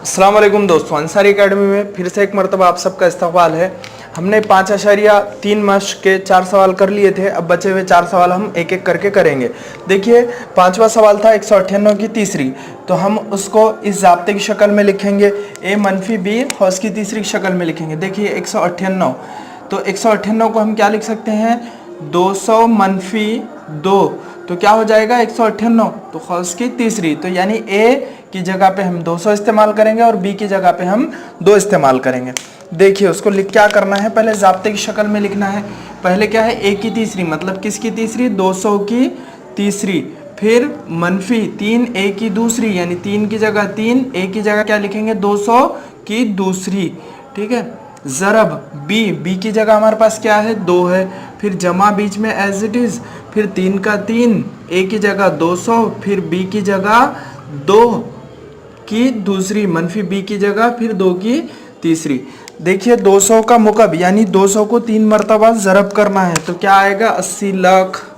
अस्सलाम वालेकुम दोस्तों, अंसारी एकेडमी में फिर से एक मरतबा आप सबका इस्तकबाल है। हमने 5.3 मार्क्स के 4 सवाल कर लिए थे। अब बचे हुए 4 सवाल हम एक एक करके करेंगे। देखिए, पांचवा सवाल था 198 की तीसरी, तो हम उसको इस ज़ाब्ते की शक्ल में लिखेंगे, a - b और उसकी तीसरी की शक्ल में लिखेंगे। देखिए 198, तो 198 को हम क्या लिख सकते हैं, 200 - 2, तो क्या हो जाएगा 198, तो खौस की तीसरी, तो यानी a की जगह पे हम 200 इस्तेमाल करेंगे और b की जगह पे हम 2 इस्तेमाल करेंगे। देखिए उसको लिख क्या करना है, पहले ज़ाब्ते की शक्ल में लिखना है। पहले क्या है, a की तीसरी, मतलब किसकी तीसरी, 200 की तीसरी, फिर -3 a की दूसरी, यानी 3 की जगह 3, a की जगह क्या लिखेंगे, 200 की दूसरी, ठीक है। ज़रब b की जगह हमारे पास क्या है, 2 है, फिर जमा बीच में एज इट इज़, फिर 3 का 3, a की जगह 200, फिर b की जगह 2 की दूसरी, -b की जगह फिर 2 की तीसरी। देखिए 200 का मुकब यानी 200 को 3 मरतबा ज़रब करना है, तो क्या आएगा, 80 लाख।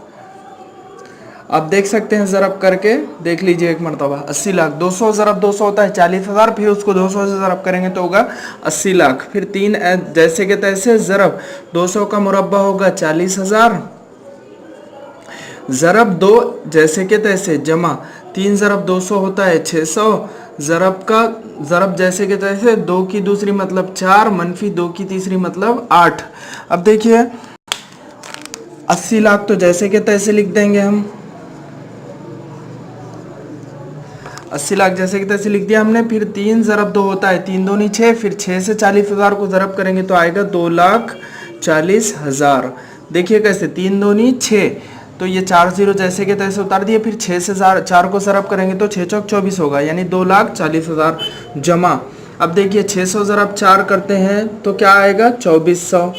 आप देख सकते हैं, ज़रब करके देख लीजिए एक मरतबा, 80 लाख। 200 ज़रब 200 होता है 40,000, फिर उसको 200 से ज़रब करेंगे तो होगा 80 लाख। फिर 3 जैसे के तैसे ज़रब, 200 का मुरब्बा होगा 40,000, ज़रब 2 जैसे के तैसे, जमा 3 ज़रब 200 होता है 600, ज़रब जैसे के तैसे, 2 की दूसरी मतलब 4, -2 की तीसरी मतलब 8। अब देखिए 80 लाख तो जैसे के तैसे लिख देंगे हम, 80 लाख जैसे कि तैसे लिख दिया हमने। फिर 3 ज़रब 2 होता है 3 दूनी 6, फिर 6 से 40,000 को ज़रब करेंगे तो आएगा 2,40,000। देखिए कैसे, 3 दूनी 6, तो ये 4 0 जैसे के तैसे उतार दिए, फिर 6 से 4 को ज़रब करेंगे तो 6 चौक 24 होगा, यानी 2,40,000 जमा। अब देखिए 600 ज़रब 4 करते हैं तो क्या आएगा, 2400।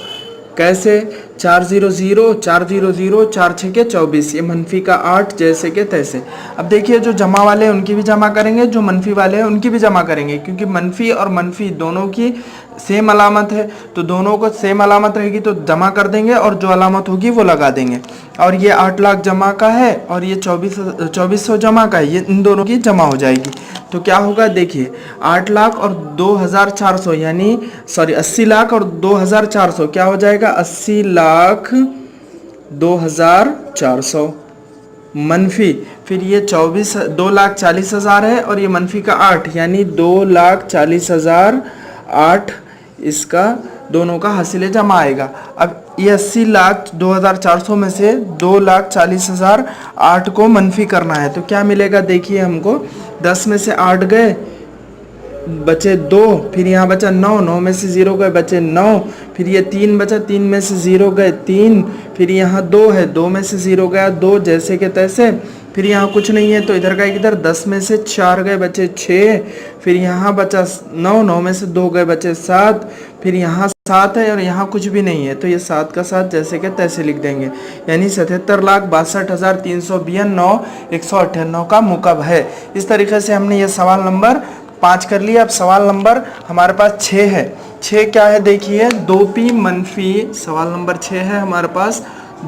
कैसे, 4 0 0, 4 0 0, 4 6 के 24, ये मनफी का 8 जैसे के तैसे। अब देखिए जो जमा वाले हैं उनकी भी जमा करेंगे, जो मनफी वाले हैं उनकी भी जमा करेंगे, क्योंकि मनफी और मनफी दोनों की सेम अलामत है, तो दोनों को सेम अलामत रहेगी तो जमा कर देंगे और जो अलामत होगी वो लगा देंगे। और ये 8 लाख जमा का है और ये 2400 जमा का है, ये इन दोनों की जमा हो जाएगी। तो क्या होगा, देखिए 8 लाख और 2,400, यानी सॉरी 80 लाख और 2,400 क्या हो जाएगा, 80 लाख 2,400 मनफी, फिर ये 2,40,000 है और ये मनफी का 8, यानी 2,40,000 8, इसका दोनों का हासिल जमा आएगा। अब ये 80 लाख 2,400 में से 2,40,000 8 को मनफी करना है, तो क्या मिलेगा, देखिए हमको 10 में से 8 गए, बचे 2, फिर यहाँ बचा 9, 9 में से 0 गए बचे 9, फिर ये 3 बचा, 3 में से 0 गए 3, फिर यहाँ 2 है, 2 में से 0 गया 2 जैसे के तैसे, फिर यहाँ कुछ नहीं है तो इधर का इधर, 10 में से 4 गए बचे 6, फिर यहाँ बचा 9, 9 में से 2 गए बचे 7, फिर यहाँ 7 है और यहाँ कुछ भी नहीं है, तो ये 7 का 7 जैसे के तैसे लिख देंगे, यानी 77,62,392 198 का मुकब है। इस तरीके से हमने ये सवाल नंबर 5 कर लिया। अब सवाल नंबर हमारे पास 6 है। 6 क्या है, देखिए 2p मनफी, सवाल नंबर 6 है हमारे पास,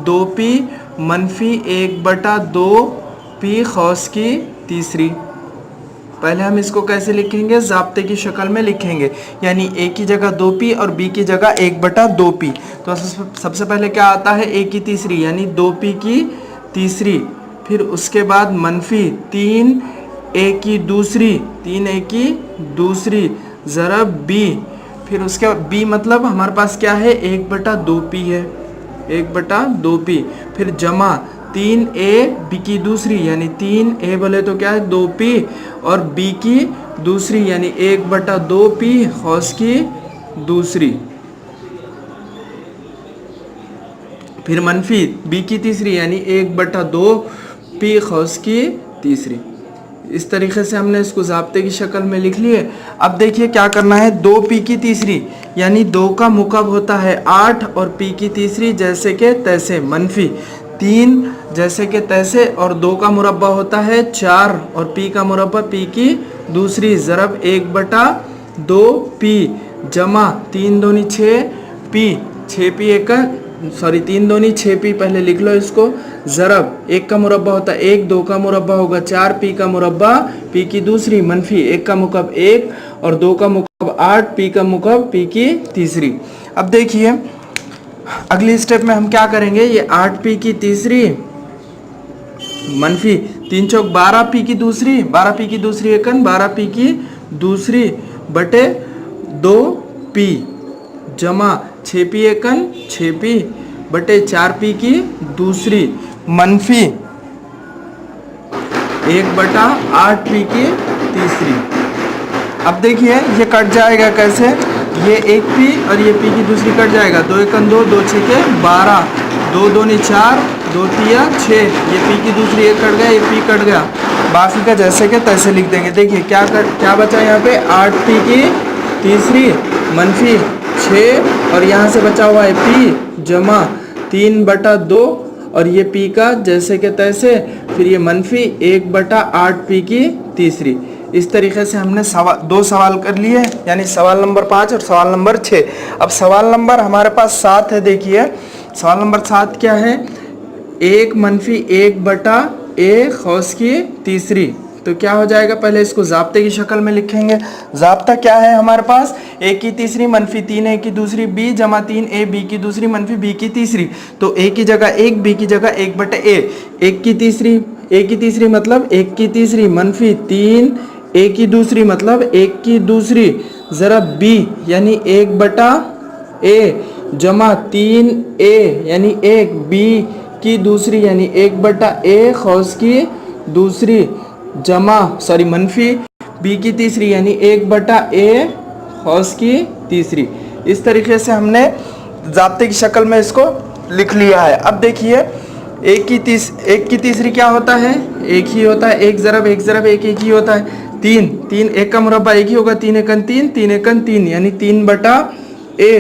2p मनफी 1/2p खौस की तीसरी। पहले हम इसको कैसे लिखेंगे, ज़ाब्ते की शक्ल में लिखेंगे, यानी a की जगह 2p और b की जगह 1/2p। तो सबसे पहले क्या आता है, a की तीसरी यानी 2p की तीसरी, फिर उसके बाद मनफी 3 a की दूसरी, 3 a की दूसरी ज़रब b, फिर उसके b मतलब हमारे पास क्या है, 1/2p है, 1/2p, फिर जमा 3 a b की दूसरी, यानी 3 a बोले तो क्या है 2p, और b की दूसरी यानी 1/2p खौस की दूसरी, फिर मनफी b की तीसरी यानी 1/2p खौस की तीसरी। इस तरीके से हमने इसको ज़ाब्ते की शक्ल में लिख लिए। अब देखिए क्या करना है, 2p की तीसरी यानी 2 का मुकब होता है 8 और p की तीसरी जैसे के तैसे, मनफी 3 जैसे के तैसे, और 2 का मुरब्बा होता है 4 और p का मुरब्बा p की दूसरी ज़रब 1/2p, जमा 3 दूनी 6p, 6p 1 सॉरी 3 दूनी 6p, पहले लिख लो इसको। ज़रब 1 का मुरब्बा होता है 1, 2 का मुरब्बा होगा 4p का मुरब्बा, p की दूसरी, मनफी 1 का मुकब 1 और 2 का मुकब 8, p का मुकब p की तीसरी। अब देखिए अगली स्टेप में हम क्या करेंगे, ये 8p की तीसरी मनफी 3 चौक 12p की दूसरी, 12p की दूसरी एकन 12p की दूसरी बटे 2p जमा 6p एकन 6p बटे 4p की दूसरी मनफी 1/8p की तीसरी। अब देखिए ये कट जाएगा कैसे, ये 1p और ये p की दूसरी कट जाएगा, 2 एकन 2, 2 6 के 12, 2 दूनी 4, 2 तिया 6, ये p की दूसरी एक कट गया, ये p कट गया, बाकी का जैसे के तैसे लिख देंगे। देखिए क्या बचा यहाँ पे, 8p की तीसरी मनफी 6 और यहाँ से बचा हुआ है p जमा 3/2 और ये p का जैसे के तैसे, फिर ये मनफी 1/8p की तीसरी। इस तरीके से हमने 2 सवाल कर लिए, यानी सवाल नंबर 5 और सवाल नंबर 6। अब सवाल नंबर हमारे पास 7 है। देखिए सवाल नंबर 7 क्या है, 1 मनफी 1/a खौस की तीसरी। तो क्या हो जाएगा, पहले इसको ज़ाब्ते की शक्ल में लिखेंगे। ज़ाब्ता क्या है हमारे पास, a की तीसरी मनफी 3a की दूसरी b जमा 3a b की दूसरी मनफी b की तीसरी। तो a की जगह 1, b की जगह 1/a, 1 की तीसरी, a की तीसरी मतलब 1 की तीसरी मनफी 3 a की दूसरी मतलब 1 की दूसरी ज़रा b यानी 1/a जमा 3a यानी 1 b की दूसरी यानी 1/a खौस की दूसरी जमा मनफी b की तीसरी यानी 1/a खौस की तीसरी। इस तरीके से हमने ज़ाब्ते की शक्ल में इसको लिख लिया है। अब देखिए 1 की तीसरी क्या होता है, एक ही होता है, 1 ज़रब 1 ही होता है, 3 1 का मुरब्बा 1 ही होगा, 3 एकन 3, 3 एकन 3 यानी 3/a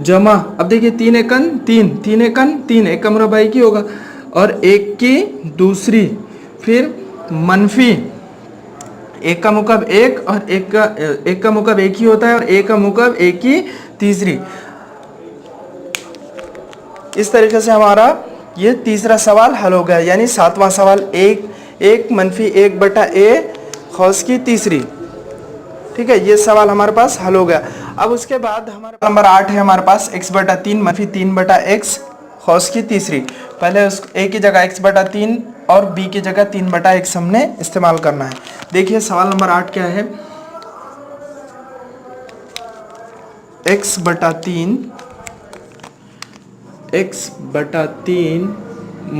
जमा, अब देखिए 3 एकन 3, 3 एकन 3, 1 का मुरब्बा 1 ही होगा और 1 की दूसरी, फिर मनफी 1 का मुकब 1 और 1 का मुकब 1 ही होता है और 1 का मुकब 1 की तीसरी। इस तरीके से हमारा ये तीसरा सवाल हल हो गया, यानी 7वां सवाल 1 मनफी 1/a खौस की तीसरी। ठीक है, ये सवाल हमारे पास हल हो गया। अब उसके बाद हमारा नंबर 8 है हमारे पास, x/3 मनफी 3/x खौस की तीसरी। पहले उस a की जगह x/3 और b की जगह 3/x हमने इस्तेमाल करना है। देखिए सवाल नंबर 8 क्या है, x/3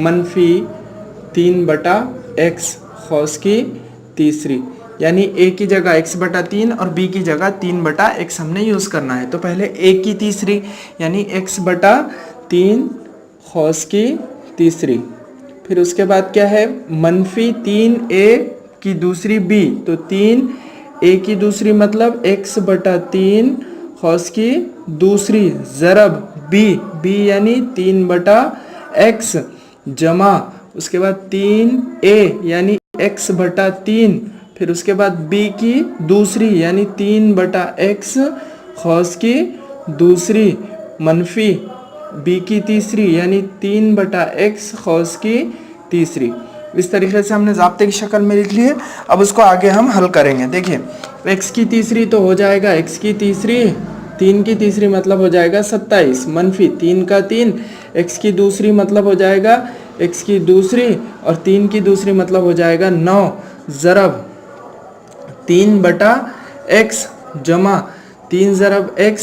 मनफी 3/x खौस की तीसरी, यानी a की जगह x/3 और b की जगह 3/x हमने यूज़ करना है। तो पहले a की तीसरी यानी x/3 खौस की तीसरी, फिर उसके बाद क्या है मनफी 3a की दूसरी b, तो 3a की दूसरी मतलब x/3 खौस की दूसरी ज़रब b यानी 3/x जमा उसके बाद 3a यानी x/3, फिर उसके बाद b की दूसरी यानी 3/x खौस की दूसरी मनफी b की तीसरी यानी 3/x खौस की तीसरी। इस तरीके से हमने ज़ाब्ते की शक्ल में लिख लिए। अब उसको आगे हम हल करेंगे। देखिए x की तीसरी तो हो जाएगा x की तीसरी, 3 की तीसरी मतलब हो जाएगा 27 मनफी 3 का 3, x की दूसरी मतलब हो जाएगा x की दूसरी और 3 की दूसरी मतलब हो जाएगा 9 ज़रब 3/x जमा 3 ज़रब x,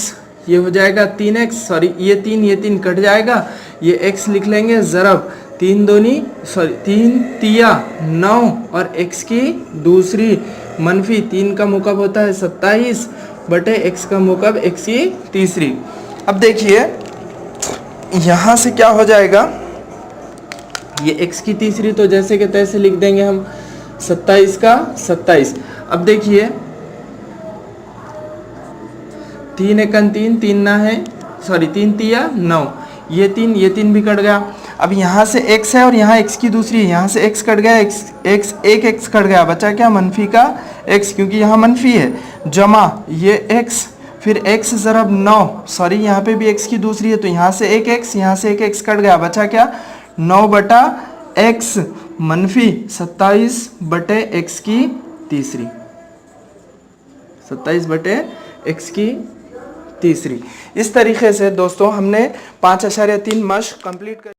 ये हो जाएगा 3x, सॉरी ये 3 कट जाएगा, ये x लिख लेंगे ज़रब 3 तिया 9 और x की दूसरी मनफी 3 का मुकब होता है 27 बटे x का मुकब x की तीसरी। अब देखिए यहाँ से क्या हो जाएगा, ये x की तीसरी तो जैसे के तैसे लिख देंगे हम 27 का 27। अब देखिए 3 एकन 3 ना है, सॉरी 3 तिया 9, ये 3 भी कट गया। अब यहाँ से x है और यहाँ x की दूसरी है, यहाँ से x कट गया, एक x कट गया, बचा क्या मनफी का x, क्योंकि यहाँ मनफी है, जमा ये x फिर x ज़रब 9, सॉरी यहाँ पे भी x की दूसरी है तो यहाँ से एक x, यहाँ से एक x कट गया, बचा क्या 9 बटा x मनफी 27 बटे x की तीसरी, 27 बटे x की तीसरी। इस तरीके से दोस्तों हमने 5.3 मश्क कंप्लीट कर